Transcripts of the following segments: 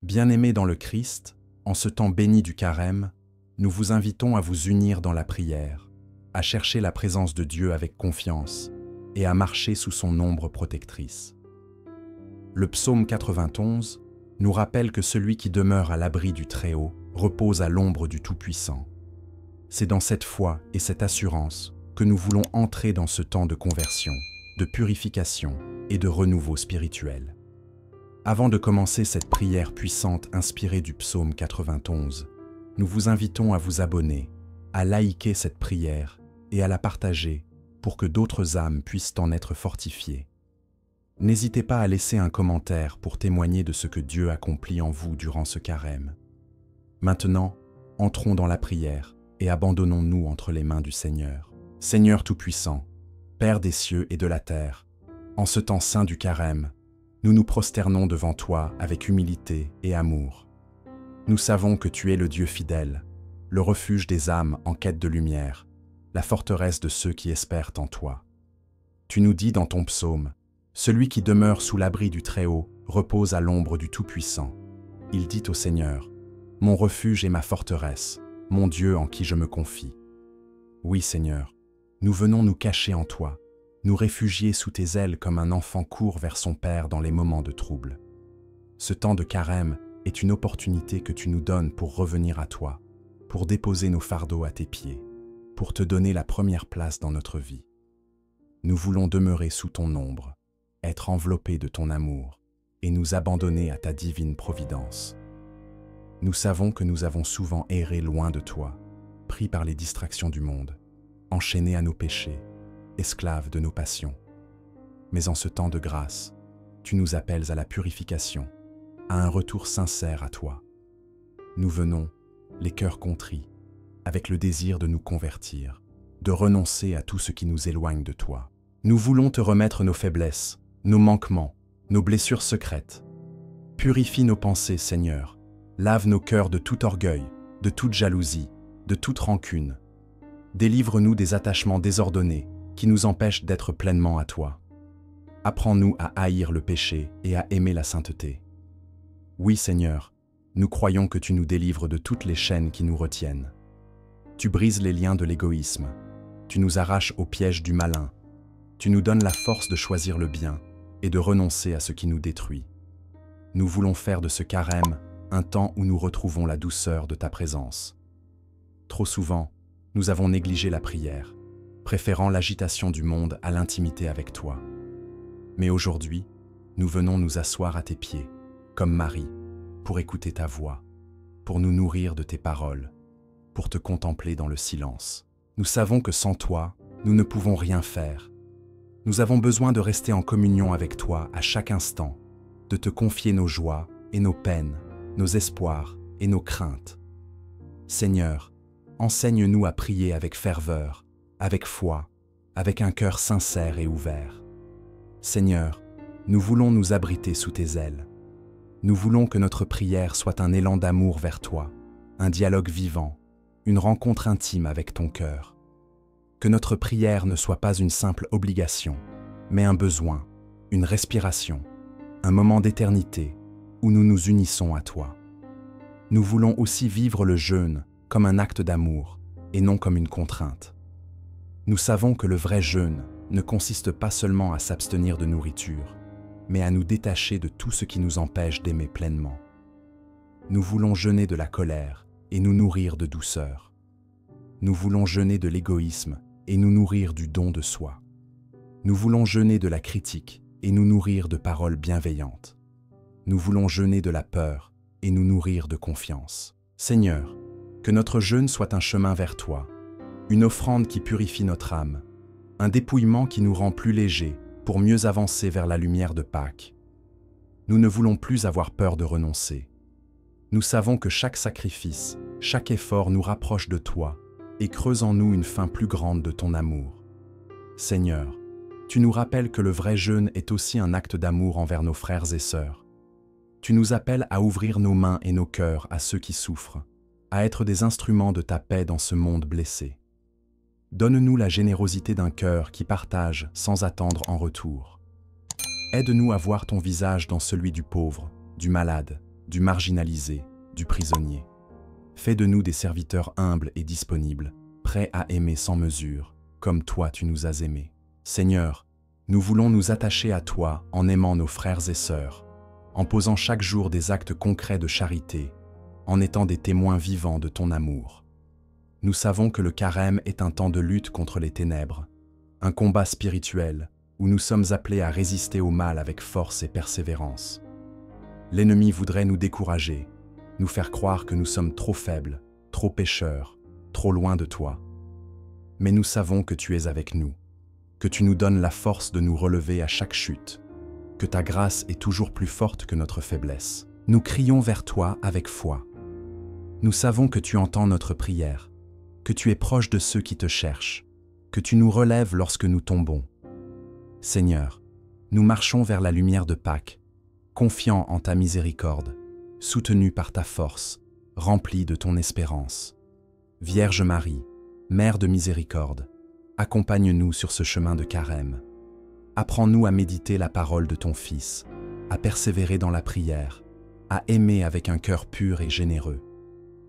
Bien-aimés dans le Christ, en ce temps béni du Carême, nous vous invitons à vous unir dans la prière, à chercher la présence de Dieu avec confiance et à marcher sous son ombre protectrice. Le psaume 91 nous rappelle que celui qui demeure à l'abri du Très-Haut repose à l'ombre du Tout-Puissant. C'est dans cette foi et cette assurance que nous voulons entrer dans ce temps de conversion, de purification et de renouveau spirituel. Avant de commencer cette prière puissante inspirée du psaume 91, nous vous invitons à vous abonner, à liker cette prière et à la partager pour que d'autres âmes puissent en être fortifiées. N'hésitez pas à laisser un commentaire pour témoigner de ce que Dieu accomplit en vous durant ce carême. Maintenant, entrons dans la prière et abandonnons-nous entre les mains du Seigneur. Seigneur Tout-Puissant, Père des cieux et de la terre, en ce temps saint du carême, nous nous prosternons devant toi avec humilité et amour. Nous savons que tu es le Dieu fidèle, le refuge des âmes en quête de lumière, la forteresse de ceux qui espèrent en toi. Tu nous dis dans ton psaume, « Celui qui demeure sous l'abri du Très-Haut repose à l'ombre du Tout-Puissant. » Il dit au Seigneur, « Mon refuge et ma forteresse, mon Dieu en qui je me confie. » Oui, Seigneur, nous venons nous cacher en toi, nous réfugier sous tes ailes comme un enfant court vers son Père dans les moments de trouble. Ce temps de carême est une opportunité que tu nous donnes pour revenir à toi, pour déposer nos fardeaux à tes pieds, pour te donner la première place dans notre vie. Nous voulons demeurer sous ton ombre, être enveloppés de ton amour et nous abandonner à ta divine providence. Nous savons que nous avons souvent erré loin de toi, pris par les distractions du monde, enchaînés à nos péchés, esclaves de nos passions. Mais en ce temps de grâce, tu nous appelles à la purification, à un retour sincère à toi. Nous venons, les cœurs contrits, avec le désir de nous convertir, de renoncer à tout ce qui nous éloigne de toi. Nous voulons te remettre nos faiblesses, nos manquements, nos blessures secrètes. Purifie nos pensées, Seigneur. Lave nos cœurs de tout orgueil, de toute jalousie, de toute rancune. Délivre-nous des attachements désordonnés qui nous empêchent d'être pleinement à toi. Apprends-nous à haïr le péché et à aimer la sainteté. Oui, Seigneur, nous croyons que tu nous délivres de toutes les chaînes qui nous retiennent. Tu brises les liens de l'égoïsme, tu nous arraches au piège du malin, tu nous donnes la force de choisir le bien et de renoncer à ce qui nous détruit. Nous voulons faire de ce carême un temps où nous retrouvons la douceur de ta présence. Trop souvent, nous avons négligé la prière, préférant l'agitation du monde à l'intimité avec toi. Mais aujourd'hui, nous venons nous asseoir à tes pieds, comme Marie, pour écouter ta voix, pour nous nourrir de tes paroles, pour te contempler dans le silence. Nous savons que sans toi, nous ne pouvons rien faire. Nous avons besoin de rester en communion avec toi à chaque instant, de te confier nos joies et nos peines, nos espoirs et nos craintes. Seigneur, enseigne-nous à prier avec ferveur, avec foi, avec un cœur sincère et ouvert. Seigneur, nous voulons nous abriter sous tes ailes. Nous voulons que notre prière soit un élan d'amour vers toi, un dialogue vivant, une rencontre intime avec ton cœur. Que notre prière ne soit pas une simple obligation, mais un besoin, une respiration, un moment d'éternité où nous nous unissons à toi. Nous voulons aussi vivre le jeûne comme un acte d'amour et non comme une contrainte. Nous savons que le vrai jeûne ne consiste pas seulement à s'abstenir de nourriture, mais à nous détacher de tout ce qui nous empêche d'aimer pleinement. Nous voulons jeûner de la colère et nous nourrir de douceur. Nous voulons jeûner de l'égoïsme et nous nourrir du don de soi. Nous voulons jeûner de la critique et nous nourrir de paroles bienveillantes. Nous voulons jeûner de la peur et nous nourrir de confiance. Seigneur, que notre jeûne soit un chemin vers toi, une offrande qui purifie notre âme, un dépouillement qui nous rend plus légers pour mieux avancer vers la lumière de Pâques. Nous ne voulons plus avoir peur de renoncer. Nous savons que chaque sacrifice, chaque effort nous rapproche de toi et creuse en nous une faim plus grande de ton amour. Seigneur, tu nous rappelles que le vrai jeûne est aussi un acte d'amour envers nos frères et sœurs. Tu nous appelles à ouvrir nos mains et nos cœurs à ceux qui souffrent, à être des instruments de ta paix dans ce monde blessé. Donne-nous la générosité d'un cœur qui partage sans attendre en retour. Aide-nous à voir ton visage dans celui du pauvre, du malade, du marginalisé, du prisonnier. Fais de nous des serviteurs humbles et disponibles, prêts à aimer sans mesure, comme toi tu nous as aimés. Seigneur, nous voulons nous attacher à toi en aimant nos frères et sœurs, en posant chaque jour des actes concrets de charité, en étant des témoins vivants de ton amour. Nous savons que le carême est un temps de lutte contre les ténèbres, un combat spirituel où nous sommes appelés à résister au mal avec force et persévérance. L'ennemi voudrait nous décourager, nous faire croire que nous sommes trop faibles, trop pécheurs, trop loin de toi. Mais nous savons que tu es avec nous, que tu nous donnes la force de nous relever à chaque chute, que ta grâce est toujours plus forte que notre faiblesse. Nous crions vers toi avec foi. Nous savons que tu entends notre prière, que tu es proche de ceux qui te cherchent, que tu nous relèves lorsque nous tombons. Seigneur, nous marchons vers la lumière de Pâques, confiants en ta miséricorde, soutenus par ta force, remplis de ton espérance. Vierge Marie, Mère de miséricorde, accompagne-nous sur ce chemin de carême. Apprends-nous à méditer la parole de ton Fils, à persévérer dans la prière, à aimer avec un cœur pur et généreux.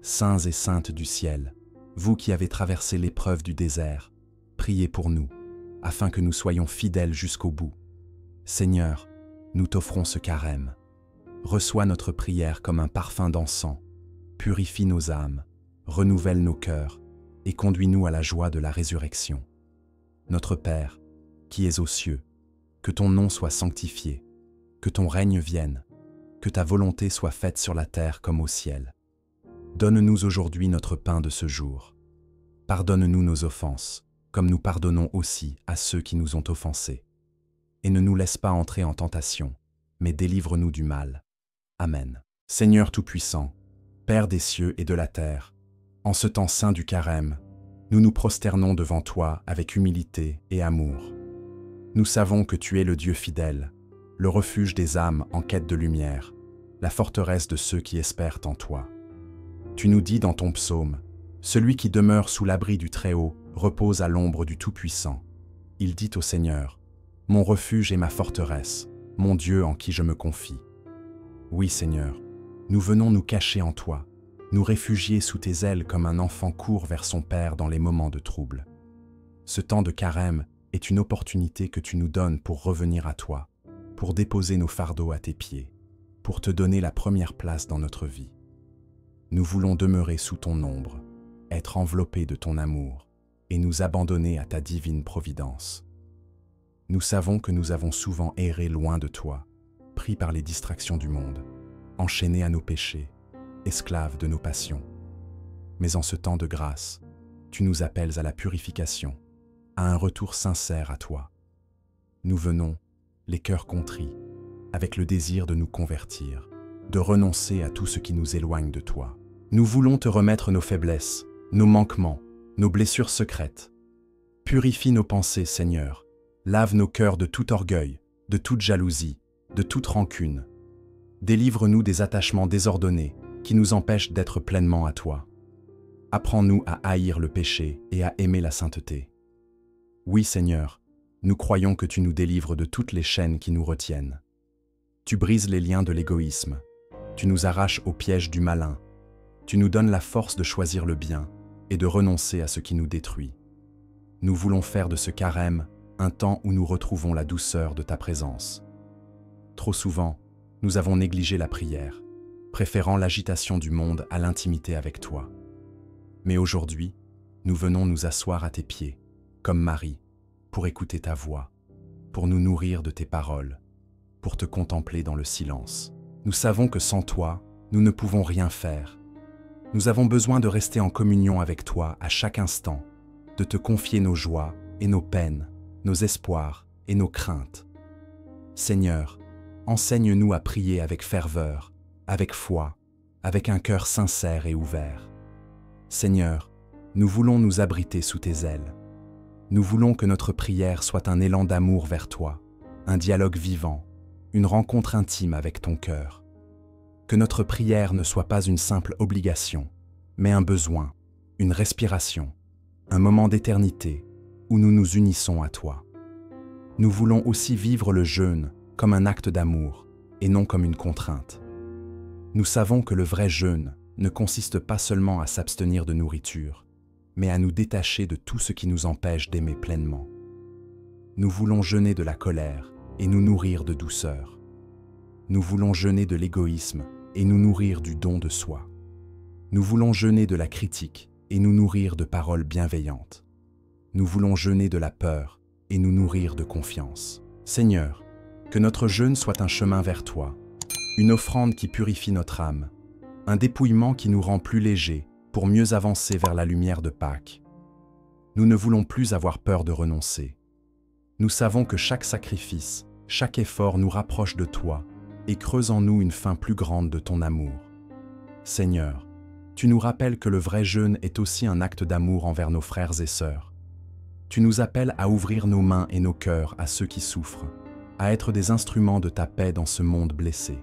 Saints et saintes du ciel, vous qui avez traversé l'épreuve du désert, priez pour nous, afin que nous soyons fidèles jusqu'au bout. Seigneur, nous t'offrons ce carême. Reçois notre prière comme un parfum d'encens, purifie nos âmes, renouvelle nos cœurs et conduis-nous à la joie de la résurrection. Notre Père, qui es aux cieux, que ton nom soit sanctifié, que ton règne vienne, que ta volonté soit faite sur la terre comme au ciel. Donne-nous aujourd'hui notre pain de ce jour. Pardonne-nous nos offenses, comme nous pardonnons aussi à ceux qui nous ont offensés. Et ne nous laisse pas entrer en tentation, mais délivre-nous du mal. Amen. Seigneur Tout-Puissant, Père des cieux et de la terre, en ce temps saint du carême, nous nous prosternons devant toi avec humilité et amour. Nous savons que tu es le Dieu fidèle, le refuge des âmes en quête de lumière, la forteresse de ceux qui espèrent en toi. Tu nous dis dans ton psaume, « Celui qui demeure sous l'abri du Très-Haut repose à l'ombre du Tout-Puissant. » Il dit au Seigneur, « Mon refuge et ma forteresse, mon Dieu en qui je me confie. » Oui, Seigneur, nous venons nous cacher en toi, nous réfugier sous tes ailes comme un enfant court vers son Père dans les moments de trouble. Ce temps de carême est une opportunité que tu nous donnes pour revenir à toi, pour déposer nos fardeaux à tes pieds, pour te donner la première place dans notre vie. Nous voulons demeurer sous ton ombre, être enveloppés de ton amour et nous abandonner à ta divine providence. Nous savons que nous avons souvent erré loin de toi, pris par les distractions du monde, enchaînés à nos péchés, esclaves de nos passions. Mais en ce temps de grâce, tu nous appelles à la purification, à un retour sincère à toi. Nous venons, les cœurs contrits, avec le désir de nous convertir, de renoncer à tout ce qui nous éloigne de toi. Nous voulons te remettre nos faiblesses, nos manquements, nos blessures secrètes. Purifie nos pensées, Seigneur. Lave nos cœurs de tout orgueil, de toute jalousie, de toute rancune. Délivre-nous des attachements désordonnés qui nous empêchent d'être pleinement à toi. Apprends-nous à haïr le péché et à aimer la sainteté. Oui, Seigneur, nous croyons que tu nous délivres de toutes les chaînes qui nous retiennent. Tu brises les liens de l'égoïsme, tu nous arraches au piège du malin, tu nous donnes la force de choisir le bien et de renoncer à ce qui nous détruit. Nous voulons faire de ce carême un temps où nous retrouvons la douceur de ta présence. Trop souvent, nous avons négligé la prière, préférant l'agitation du monde à l'intimité avec toi. Mais aujourd'hui, nous venons nous asseoir à tes pieds, comme Marie, pour écouter ta voix, pour nous nourrir de tes paroles, pour te contempler dans le silence. Nous savons que sans toi, nous ne pouvons rien faire. Nous avons besoin de rester en communion avec toi à chaque instant, de te confier nos joies et nos peines, nos espoirs et nos craintes. Seigneur, enseigne-nous à prier avec ferveur, avec foi, avec un cœur sincère et ouvert. Seigneur, nous voulons nous abriter sous tes ailes. Nous voulons que notre prière soit un élan d'amour vers toi, un dialogue vivant, une rencontre intime avec ton cœur. Que notre prière ne soit pas une simple obligation, mais un besoin, une respiration, un moment d'éternité où nous nous unissons à toi. Nous voulons aussi vivre le jeûne comme un acte d'amour et non comme une contrainte. Nous savons que le vrai jeûne ne consiste pas seulement à s'abstenir de nourriture, mais à nous détacher de tout ce qui nous empêche d'aimer pleinement. Nous voulons jeûner de la colère et nous nourrir de douceur. Nous voulons jeûner de l'égoïsme et nous nourrir du don de soi. Nous voulons jeûner de la critique et nous nourrir de paroles bienveillantes. Nous voulons jeûner de la peur et nous nourrir de confiance. Seigneur, que notre jeûne soit un chemin vers toi, une offrande qui purifie notre âme, un dépouillement qui nous rend plus légers pour mieux avancer vers la lumière de Pâques. Nous ne voulons plus avoir peur de renoncer. Nous savons que chaque sacrifice, chaque effort nous rapproche de toi et creuse en nous une faim plus grande de ton amour. Seigneur, tu nous rappelles que le vrai jeûne est aussi un acte d'amour envers nos frères et sœurs. Tu nous appelles à ouvrir nos mains et nos cœurs à ceux qui souffrent, à être des instruments de ta paix dans ce monde blessé.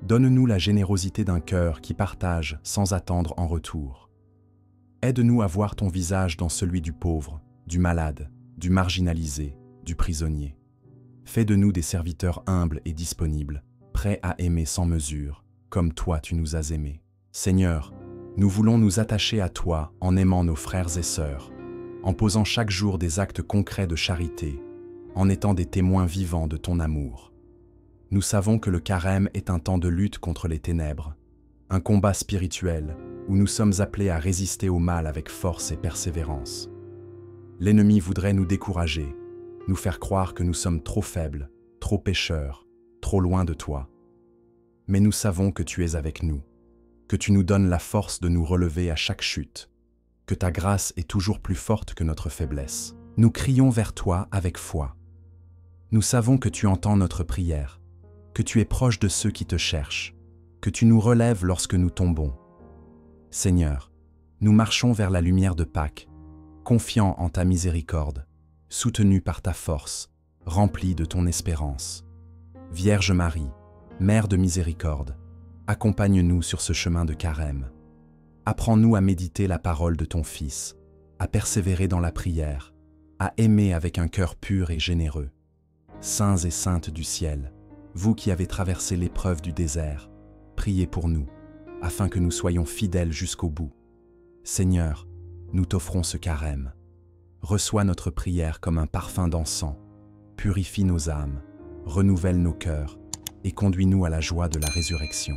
Donne-nous la générosité d'un cœur qui partage sans attendre en retour. Aide-nous à voir ton visage dans celui du pauvre, du malade, du marginalisé, du prisonnier. Fais de nous des serviteurs humbles et disponibles, prêts à aimer sans mesure, comme toi tu nous as aimés. Seigneur, nous voulons nous attacher à toi en aimant nos frères et sœurs, en posant chaque jour des actes concrets de charité, en étant des témoins vivants de ton amour. Nous savons que le carême est un temps de lutte contre les ténèbres, un combat spirituel où nous sommes appelés à résister au mal avec force et persévérance. L'ennemi voudrait nous décourager, nous faire croire que nous sommes trop faibles, trop pécheurs, trop loin de toi. Mais nous savons que tu es avec nous, que tu nous donnes la force de nous relever à chaque chute, que ta grâce est toujours plus forte que notre faiblesse. Nous crions vers toi avec foi. Nous savons que tu entends notre prière, que tu es proche de ceux qui te cherchent, que tu nous relèves lorsque nous tombons. Seigneur, nous marchons vers la lumière de Pâques, confiants en ta miséricorde, soutenus par ta force, remplis de ton espérance. Vierge Marie, Mère de miséricorde, accompagne-nous sur ce chemin de carême. Apprends-nous à méditer la parole de ton Fils, à persévérer dans la prière, à aimer avec un cœur pur et généreux. Saints et saintes du ciel, vous qui avez traversé l'épreuve du désert, priez pour nous, afin que nous soyons fidèles jusqu'au bout. Seigneur, nous t'offrons ce carême. Reçois notre prière comme un parfum d'encens, purifie nos âmes, renouvelle nos cœurs et conduis-nous à la joie de la résurrection.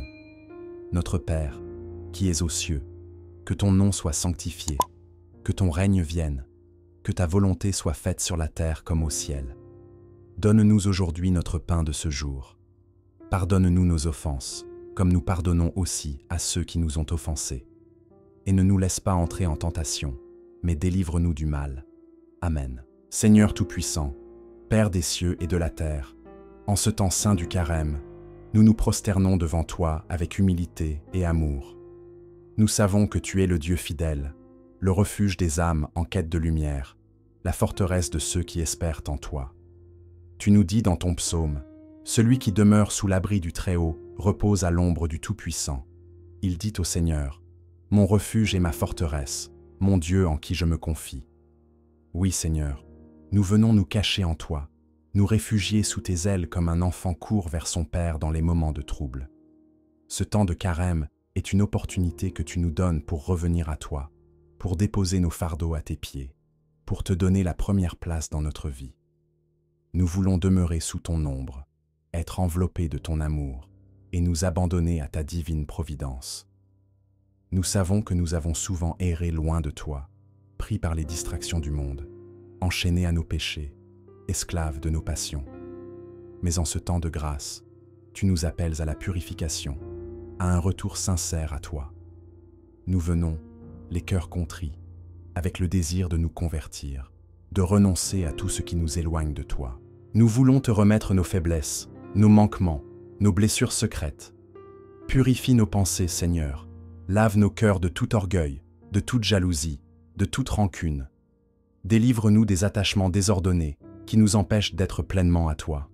Notre Père, qui es aux cieux, que ton nom soit sanctifié, que ton règne vienne, que ta volonté soit faite sur la terre comme au ciel. Donne-nous aujourd'hui notre pain de ce jour. Pardonne-nous nos offenses, comme nous pardonnons aussi à ceux qui nous ont offensés. Et ne nous laisse pas entrer en tentation, mais délivre-nous du mal. Amen. Seigneur Tout-Puissant, Père des cieux et de la terre, en ce temps saint du carême, nous nous prosternons devant toi avec humilité et amour. Nous savons que tu es le Dieu fidèle, le refuge des âmes en quête de lumière, la forteresse de ceux qui espèrent en toi. Tu nous dis dans ton psaume, « Celui qui demeure sous l'abri du Très-Haut repose à l'ombre du Tout-Puissant. » Il dit au Seigneur, « Mon refuge et ma forteresse, mon Dieu en qui je me confie. » Oui, Seigneur, nous venons nous cacher en toi, nous réfugier sous tes ailes comme un enfant court vers son Père dans les moments de trouble. Ce temps de carême est une opportunité que tu nous donnes pour revenir à toi, pour déposer nos fardeaux à tes pieds, pour te donner la première place dans notre vie. Nous voulons demeurer sous ton ombre, être enveloppés de ton amour et nous abandonner à ta divine providence. Nous savons que nous avons souvent erré loin de toi, pris par les distractions du monde, enchaînés à nos péchés, esclaves de nos passions. Mais en ce temps de grâce, tu nous appelles à la purification, à un retour sincère à toi. Nous venons, les cœurs contrits, avec le désir de nous convertir, de renoncer à tout ce qui nous éloigne de toi. Nous voulons te remettre nos faiblesses, nos manquements, nos blessures secrètes. Purifie nos pensées, Seigneur. Lave nos cœurs de tout orgueil, de toute jalousie, de toute rancune. Délivre-nous des attachements désordonnés qui nous empêchent d'être pleinement à toi.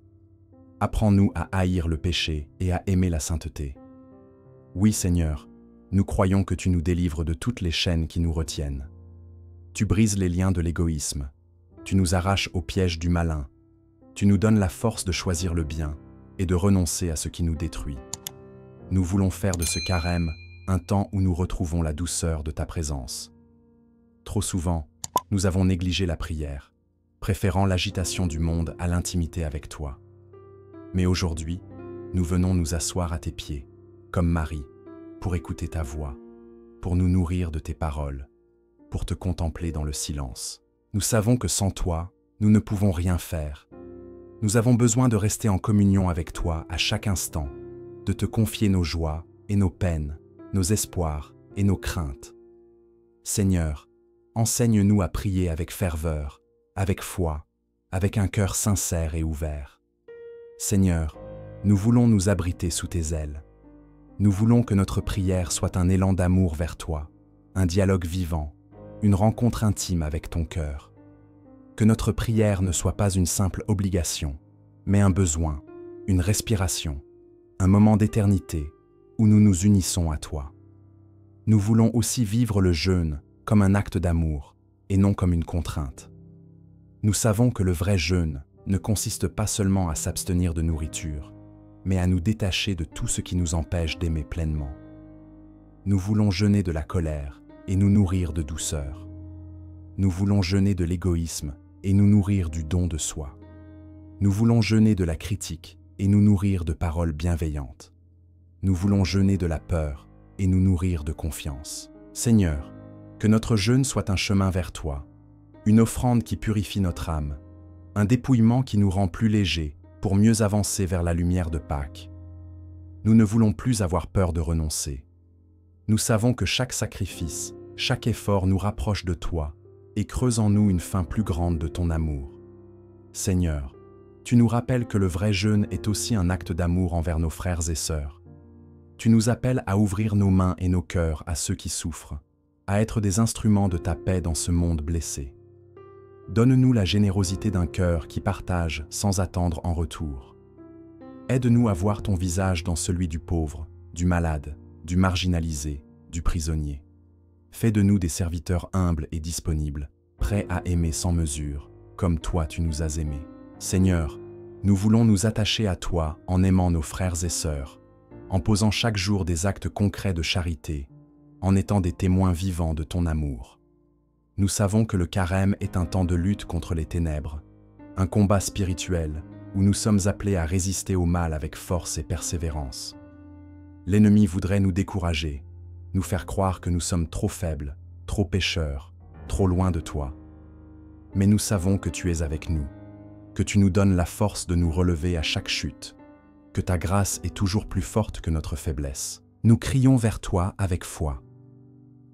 Apprends-nous à haïr le péché et à aimer la sainteté. Oui, Seigneur, nous croyons que tu nous délivres de toutes les chaînes qui nous retiennent. Tu brises les liens de l'égoïsme. Tu nous arraches au piège du malin. Tu nous donnes la force de choisir le bien et de renoncer à ce qui nous détruit. Nous voulons faire de ce carême un temps où nous retrouvons la douceur de ta présence. Trop souvent, nous avons négligé la prière, préférant l'agitation du monde à l'intimité avec toi. Mais aujourd'hui, nous venons nous asseoir à tes pieds, comme Marie, pour écouter ta voix, pour nous nourrir de tes paroles, pour te contempler dans le silence. Nous savons que sans toi, nous ne pouvons rien faire. Nous avons besoin de rester en communion avec toi à chaque instant, de te confier nos joies et nos peines, nos espoirs et nos craintes. Seigneur, enseigne-nous à prier avec ferveur, avec foi, avec un cœur sincère et ouvert. Seigneur, nous voulons nous abriter sous tes ailes. Nous voulons que notre prière soit un élan d'amour vers toi, un dialogue vivant, une rencontre intime avec ton cœur. Que notre prière ne soit pas une simple obligation, mais un besoin, une respiration, un moment d'éternité où nous nous unissons à toi. Nous voulons aussi vivre le jeûne comme un acte d'amour et non comme une contrainte. Nous savons que le vrai jeûne ne consiste pas seulement à s'abstenir de nourriture, mais à nous détacher de tout ce qui nous empêche d'aimer pleinement. Nous voulons jeûner de la colère et nous nourrir de douceur. Nous voulons jeûner de l'égoïsme et nous nourrir du don de soi. Nous voulons jeûner de la critique et nous nourrir de paroles bienveillantes. Nous voulons jeûner de la peur et nous nourrir de confiance. Seigneur, que notre jeûne soit un chemin vers toi, une offrande qui purifie notre âme, un dépouillement qui nous rend plus légers pour mieux avancer vers la lumière de Pâques. Nous ne voulons plus avoir peur de renoncer. Nous savons que chaque sacrifice, chaque effort nous rapproche de toi et creuse en nous une faim plus grande de ton amour. Seigneur, tu nous rappelles que le vrai jeûne est aussi un acte d'amour envers nos frères et sœurs. Tu nous appelles à ouvrir nos mains et nos cœurs à ceux qui souffrent, à être des instruments de ta paix dans ce monde blessé. Donne-nous la générosité d'un cœur qui partage sans attendre en retour. Aide-nous à voir ton visage dans celui du pauvre, du malade, du marginalisé, du prisonnier. Fais de nous des serviteurs humbles et disponibles, prêts à aimer sans mesure, comme toi tu nous as aimés. Seigneur, nous voulons nous attacher à toi en aimant nos frères et sœurs, en posant chaque jour des actes concrets de charité, en étant des témoins vivants de ton amour. Nous savons que le carême est un temps de lutte contre les ténèbres, un combat spirituel où nous sommes appelés à résister au mal avec force et persévérance. L'ennemi voudrait nous décourager, nous faire croire que nous sommes trop faibles, trop pécheurs, trop loin de toi. Mais nous savons que tu es avec nous, que tu nous donnes la force de nous relever à chaque chute, que ta grâce est toujours plus forte que notre faiblesse. Nous crions vers toi avec foi.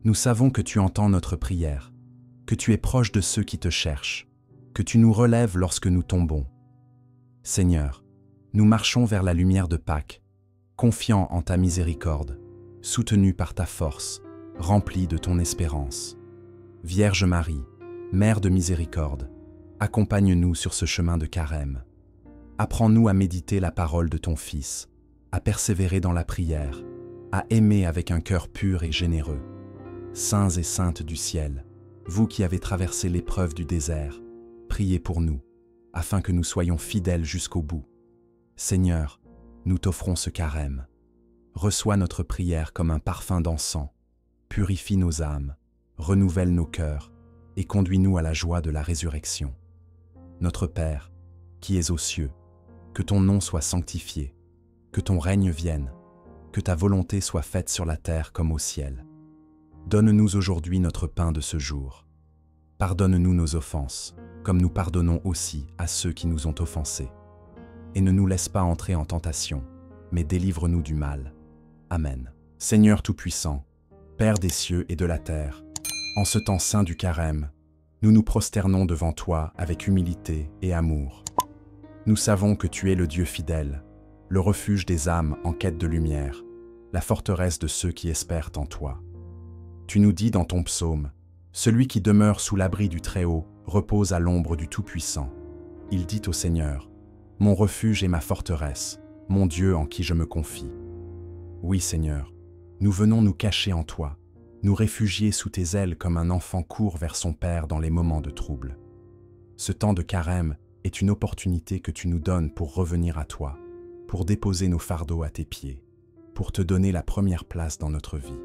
Nous savons que tu entends notre prière, que tu es proche de ceux qui te cherchent, que tu nous relèves lorsque nous tombons. Seigneur, nous marchons vers la lumière de Pâques, confiants en ta miséricorde, soutenus par ta force, remplis de ton espérance. Vierge Marie, Mère de miséricorde, accompagne-nous sur ce chemin de carême. Apprends-nous à méditer la parole de ton Fils, à persévérer dans la prière, à aimer avec un cœur pur et généreux. Saints et saintes du ciel, vous qui avez traversé l'épreuve du désert, priez pour nous, afin que nous soyons fidèles jusqu'au bout. Seigneur, nous t'offrons ce carême. Reçois notre prière comme un parfum d'encens, purifie nos âmes, renouvelle nos cœurs et conduis-nous à la joie de la résurrection. Notre Père, qui es aux cieux, que ton nom soit sanctifié, que ton règne vienne, que ta volonté soit faite sur la terre comme au ciel. Donne-nous aujourd'hui notre pain de ce jour. Pardonne-nous nos offenses, comme nous pardonnons aussi à ceux qui nous ont offensés. Et ne nous laisse pas entrer en tentation, mais délivre-nous du mal. Amen. Seigneur Tout-Puissant, Père des cieux et de la terre, en ce temps saint du carême, nous nous prosternons devant toi avec humilité et amour. Nous savons que tu es le Dieu fidèle, le refuge des âmes en quête de lumière, la forteresse de ceux qui espèrent en toi. Tu nous dis dans ton psaume, « Celui qui demeure sous l'abri du Très-Haut repose à l'ombre du Tout-Puissant. » Il dit au Seigneur, « Mon refuge et ma forteresse, mon Dieu en qui je me confie. » Oui, Seigneur, nous venons nous cacher en toi, nous réfugier sous tes ailes comme un enfant court vers son Père dans les moments de trouble. Ce temps de carême est une opportunité que tu nous donnes pour revenir à toi, pour déposer nos fardeaux à tes pieds. pour te donner la première place dans notre vie.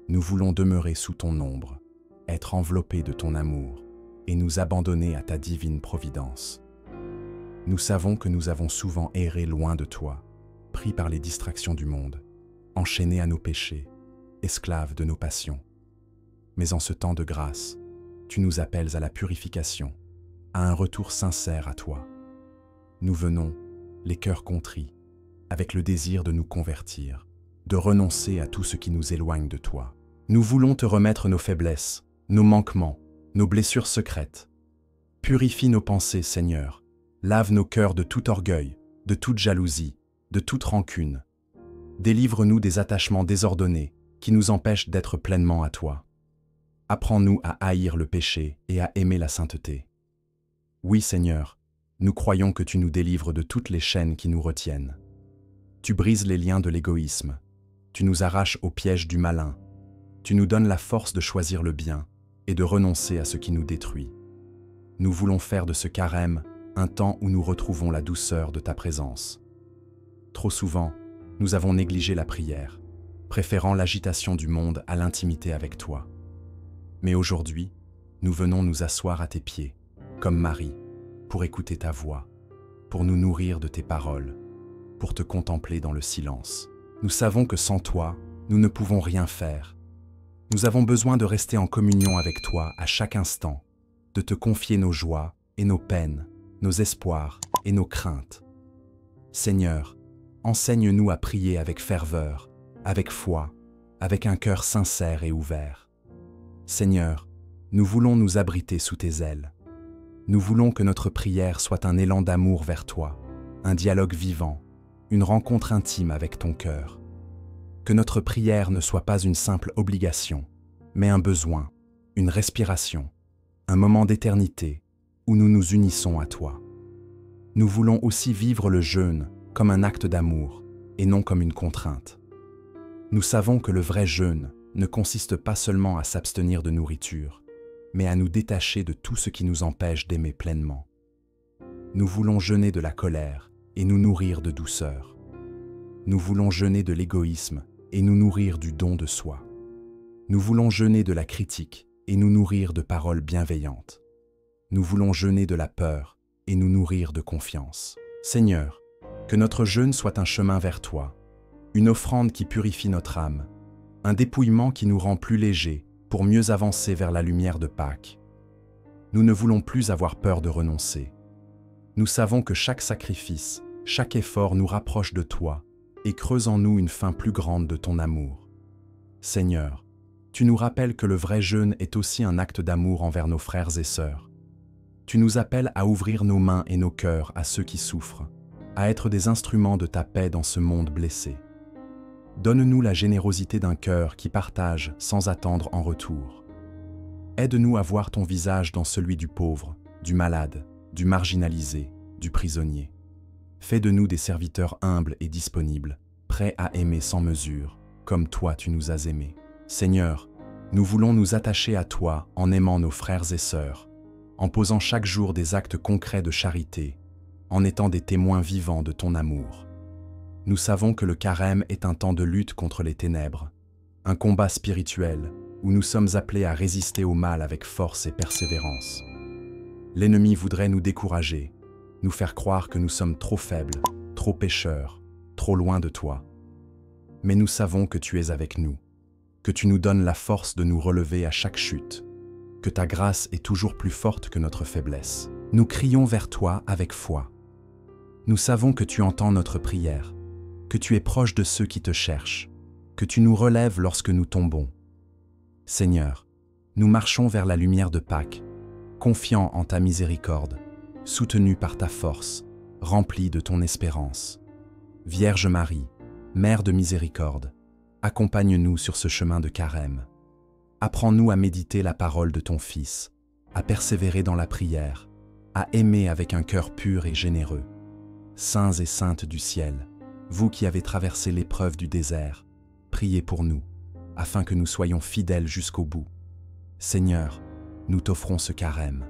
Nous voulons demeurer sous ton ombre, être enveloppés de ton amour et nous abandonner à ta divine providence. Nous savons que nous avons souvent erré loin de toi, pris par les distractions du monde, enchaînés à nos péchés, esclaves de nos passions. Mais en ce temps de grâce, tu nous appelles à la purification, à un retour sincère à toi. Nous venons, les cœurs contrits, avec le désir de nous convertir, de renoncer à tout ce qui nous éloigne de toi. Nous voulons te remettre nos faiblesses, nos manquements, nos blessures secrètes. Purifie nos pensées, Seigneur. Lave nos cœurs de tout orgueil, de toute jalousie, de toute rancune. Délivre-nous des attachements désordonnés qui nous empêchent d'être pleinement à toi. Apprends-nous à haïr le péché et à aimer la sainteté. Oui, Seigneur, nous croyons que tu nous délivres de toutes les chaînes qui nous retiennent. Tu brises les liens de l'égoïsme. Tu nous arraches au piège du malin. Tu nous donnes la force de choisir le bien et de renoncer à ce qui nous détruit. Nous voulons faire de ce carême un temps où nous retrouvons la douceur de ta présence. Trop souvent, nous avons négligé la prière, préférant l'agitation du monde à l'intimité avec toi. Mais aujourd'hui, nous venons nous asseoir à tes pieds, comme Marie, pour écouter ta voix, pour nous nourrir de tes paroles, pour te contempler dans le silence. Nous savons que sans toi, nous ne pouvons rien faire. Nous avons besoin de rester en communion avec toi à chaque instant, de te confier nos joies et nos peines, nos espoirs et nos craintes. Seigneur, enseigne-nous à prier avec ferveur, avec foi, avec un cœur sincère et ouvert. Seigneur, nous voulons nous abriter sous tes ailes. Nous voulons que notre prière soit un élan d'amour vers toi, un dialogue vivant, une rencontre intime avec ton cœur. Que notre prière ne soit pas une simple obligation, mais un besoin, une respiration, un moment d'éternité où nous nous unissons à toi. Nous voulons aussi vivre le jeûne comme un acte d'amour et non comme une contrainte. Nous savons que le vrai jeûne ne consiste pas seulement à s'abstenir de nourriture, mais à nous détacher de tout ce qui nous empêche d'aimer pleinement. Nous voulons jeûner de la colère et nous nourrir de douceur. Nous voulons jeûner de l'égoïsme et nous nourrir du don de soi. Nous voulons jeûner de la critique et nous nourrir de paroles bienveillantes. Nous voulons jeûner de la peur et nous nourrir de confiance. Seigneur, que notre jeûne soit un chemin vers toi, une offrande qui purifie notre âme, un dépouillement qui nous rend plus légers pour mieux avancer vers la lumière de Pâques. Nous ne voulons plus avoir peur de renoncer. Nous savons que chaque sacrifice, chaque effort nous rapproche de toi et creuse en nous une faim plus grande de ton amour. Seigneur, tu nous rappelles que le vrai jeûne est aussi un acte d'amour envers nos frères et sœurs. Tu nous appelles à ouvrir nos mains et nos cœurs à ceux qui souffrent, à être des instruments de ta paix dans ce monde blessé. Donne-nous la générosité d'un cœur qui partage sans attendre en retour. Aide-nous à voir ton visage dans celui du pauvre, du malade, du marginalisé, du prisonnier. Fais de nous des serviteurs humbles et disponibles, prêts à aimer sans mesure, comme toi tu nous as aimés. Seigneur, nous voulons nous attacher à toi en aimant nos frères et sœurs, en posant chaque jour des actes concrets de charité, en étant des témoins vivants de ton amour. Nous savons que le carême est un temps de lutte contre les ténèbres, un combat spirituel où nous sommes appelés à résister au mal avec force et persévérance. L'ennemi voudrait nous décourager, nous faire croire que nous sommes trop faibles, trop pécheurs, trop loin de toi. Mais nous savons que tu es avec nous, que tu nous donnes la force de nous relever à chaque chute, que ta grâce est toujours plus forte que notre faiblesse. Nous crions vers toi avec foi. Nous savons que tu entends notre prière, que tu es proche de ceux qui te cherchent, que tu nous relèves lorsque nous tombons. Seigneur, nous marchons vers la lumière de Pâques, confiants en ta miséricorde, soutenus par ta force, remplis de ton espérance. Vierge Marie, Mère de miséricorde, accompagne-nous sur ce chemin de carême. Apprends-nous à méditer la parole de ton Fils, à persévérer dans la prière, à aimer avec un cœur pur et généreux. Saints et saintes du ciel, vous qui avez traversé l'épreuve du désert, priez pour nous, afin que nous soyons fidèles jusqu'au bout. Seigneur, nous t'offrons ce carême.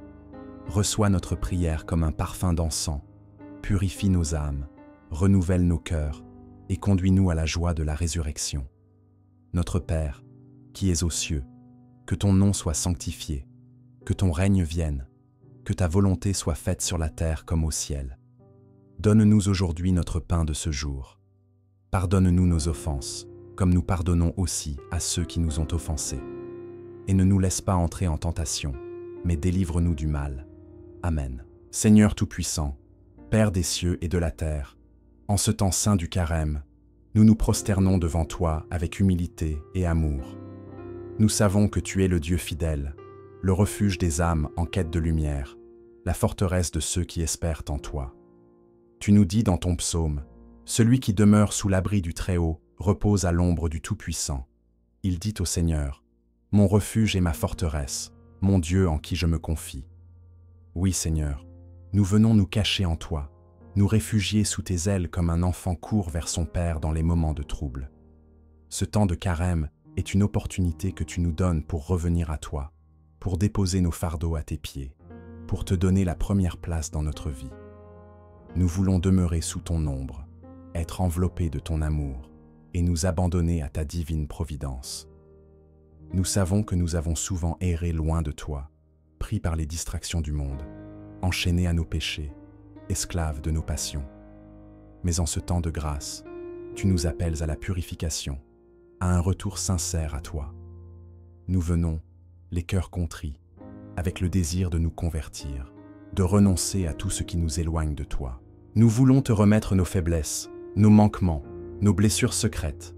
Reçois notre prière comme un parfum d'encens, purifie nos âmes, renouvelle nos cœurs et conduis-nous à la joie de la résurrection. Notre Père, qui es aux cieux, que ton nom soit sanctifié, que ton règne vienne, que ta volonté soit faite sur la terre comme au ciel. Donne-nous aujourd'hui notre pain de ce jour. Pardonne-nous nos offenses, comme nous pardonnons aussi à ceux qui nous ont offensés. Et ne nous laisse pas entrer en tentation, mais délivre-nous du mal. Amen. Seigneur Tout-Puissant, Père des cieux et de la terre, en ce temps saint du carême, nous nous prosternons devant toi avec humilité et amour. Nous savons que tu es le Dieu fidèle, le refuge des âmes en quête de lumière, la forteresse de ceux qui espèrent en toi. Tu nous dis dans ton psaume, « Celui qui demeure sous l'abri du Très-Haut repose à l'ombre du Tout-Puissant. » Il dit au Seigneur, « Mon refuge et ma forteresse, mon Dieu en qui je me confie. » Oui, Seigneur, nous venons nous cacher en toi, nous réfugier sous tes ailes comme un enfant court vers son Père dans les moments de trouble. Ce temps de carême est une opportunité que tu nous donnes pour revenir à toi, pour déposer nos fardeaux à tes pieds, pour te donner la première place dans notre vie. Nous voulons demeurer sous ton ombre, être enveloppés de ton amour et nous abandonner à ta divine providence. Nous savons que nous avons souvent erré loin de toi, pris par les distractions du monde, enchaînés à nos péchés, esclaves de nos passions. Mais en ce temps de grâce, tu nous appelles à la purification, à un retour sincère à toi. Nous venons, les cœurs contrits, avec le désir de nous convertir, de renoncer à tout ce qui nous éloigne de toi. Nous voulons te remettre nos faiblesses, nos manquements, nos blessures secrètes.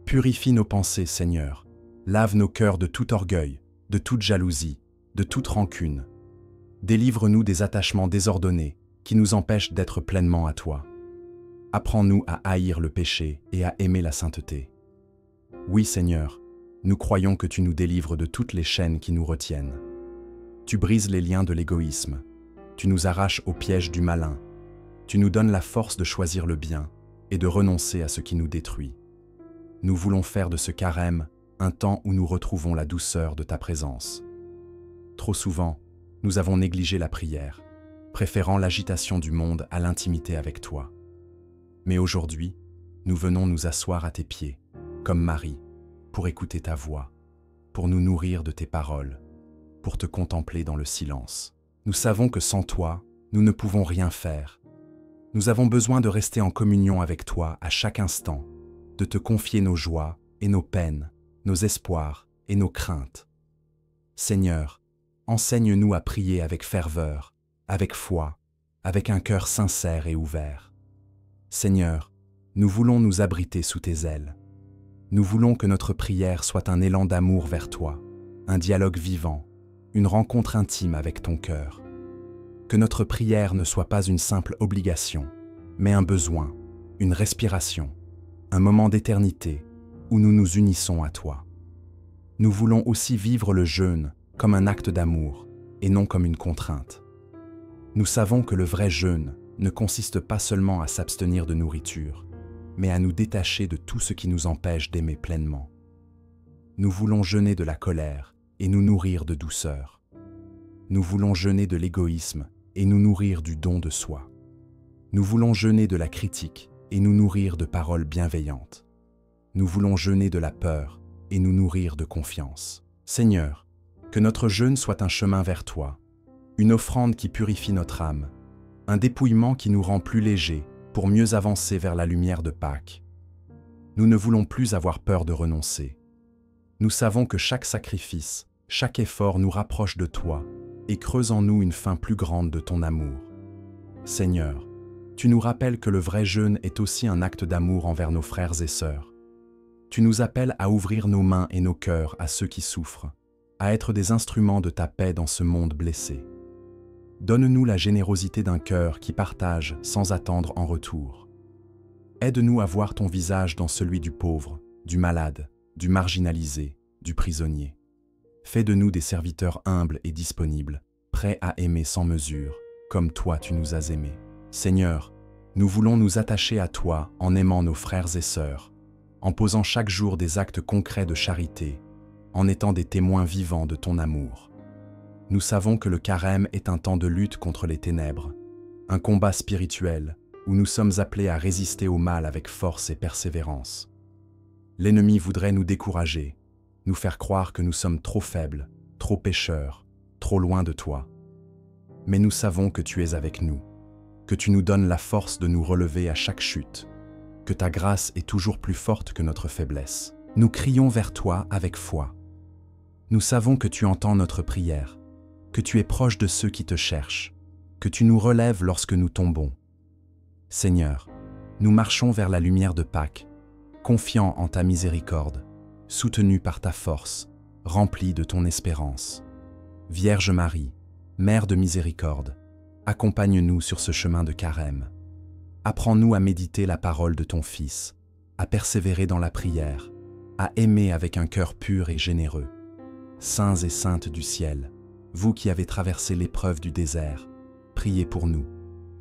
Purifie nos pensées, Seigneur. Lave nos cœurs de tout orgueil, de toute jalousie, de toute rancune. Délivre-nous des attachements désordonnés qui nous empêchent d'être pleinement à toi. Apprends-nous à haïr le péché et à aimer la sainteté. Oui, Seigneur, nous croyons que tu nous délivres de toutes les chaînes qui nous retiennent. Tu brises les liens de l'égoïsme. Tu nous arraches au piège du malin. Tu nous donnes la force de choisir le bien et de renoncer à ce qui nous détruit. Nous voulons faire de ce carême un temps où nous retrouvons la douceur de ta présence. Trop souvent, nous avons négligé la prière, préférant l'agitation du monde à l'intimité avec toi. Mais aujourd'hui, nous venons nous asseoir à tes pieds, comme Marie, pour écouter ta voix, pour nous nourrir de tes paroles, pour te contempler dans le silence. Nous savons que sans toi, nous ne pouvons rien faire. Nous avons besoin de rester en communion avec toi à chaque instant, de te confier nos joies et nos peines, nos espoirs et nos craintes. Seigneur, enseigne-nous à prier avec ferveur, avec foi, avec un cœur sincère et ouvert. Seigneur, nous voulons nous abriter sous tes ailes. Nous voulons que notre prière soit un élan d'amour vers toi, un dialogue vivant, une rencontre intime avec ton cœur. Que notre prière ne soit pas une simple obligation, mais un besoin, une respiration, un moment d'éternité où nous nous unissons à toi. Nous voulons aussi vivre le jeûne comme un acte d'amour et non comme une contrainte. Nous savons que le vrai jeûne ne consiste pas seulement à s'abstenir de nourriture, mais à nous détacher de tout ce qui nous empêche d'aimer pleinement. Nous voulons jeûner de la colère et nous nourrir de douceur. Nous voulons jeûner de l'égoïsme et nous nourrir du don de soi. Nous voulons jeûner de la critique et nous nourrir de paroles bienveillantes. Nous voulons jeûner de la peur et nous nourrir de confiance. Seigneur, que notre jeûne soit un chemin vers toi, une offrande qui purifie notre âme, un dépouillement qui nous rend plus légers pour mieux avancer vers la lumière de Pâques. Nous ne voulons plus avoir peur de renoncer. Nous savons que chaque sacrifice, chaque effort nous rapproche de toi et creuse en nous une faim plus grande de ton amour. Seigneur, tu nous rappelles que le vrai jeûne est aussi un acte d'amour envers nos frères et sœurs. Tu nous appelles à ouvrir nos mains et nos cœurs à ceux qui souffrent, à être des instruments de ta paix dans ce monde blessé. Donne-nous la générosité d'un cœur qui partage sans attendre en retour. Aide-nous à voir ton visage dans celui du pauvre, du malade, du marginalisé, du prisonnier. Fais de nous des serviteurs humbles et disponibles, prêts à aimer sans mesure, comme toi tu nous as aimés. Seigneur, nous voulons nous attacher à toi en aimant nos frères et sœurs, en posant chaque jour des actes concrets de charité, en étant des témoins vivants de ton amour. Nous savons que le carême est un temps de lutte contre les ténèbres, un combat spirituel où nous sommes appelés à résister au mal avec force et persévérance. L'ennemi voudrait nous décourager, nous faire croire que nous sommes trop faibles, trop pécheurs, trop loin de toi. Mais nous savons que tu es avec nous, que tu nous donnes la force de nous relever à chaque chute, que ta grâce est toujours plus forte que notre faiblesse. Nous crions vers toi avec foi. Nous savons que tu entends notre prière, que tu es proche de ceux qui te cherchent, que tu nous relèves lorsque nous tombons. Seigneur, nous marchons vers la lumière de Pâques, confiants en ta miséricorde, soutenus par ta force, remplis de ton espérance. Vierge Marie, Mère de miséricorde, accompagne-nous sur ce chemin de carême. Apprends-nous à méditer la parole de ton Fils, à persévérer dans la prière, à aimer avec un cœur pur et généreux. Saints et saintes du ciel, vous qui avez traversé l'épreuve du désert, priez pour nous,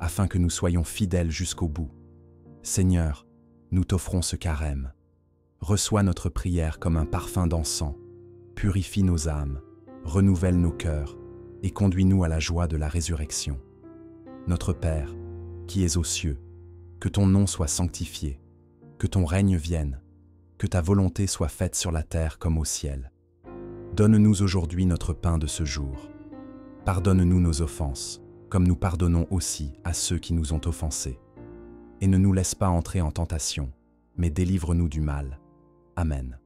afin que nous soyons fidèles jusqu'au bout. Seigneur, nous t'offrons ce carême. Reçois notre prière comme un parfum d'encens, purifie nos âmes, renouvelle nos cœurs et conduis-nous à la joie de la résurrection. Notre Père, qui es aux cieux, que ton nom soit sanctifié, que ton règne vienne, que ta volonté soit faite sur la terre comme au ciel. Donne-nous aujourd'hui notre pain de ce jour. Pardonne-nous nos offenses, comme nous pardonnons aussi à ceux qui nous ont offensés. Et ne nous laisse pas entrer en tentation, mais délivre-nous du mal. Amen.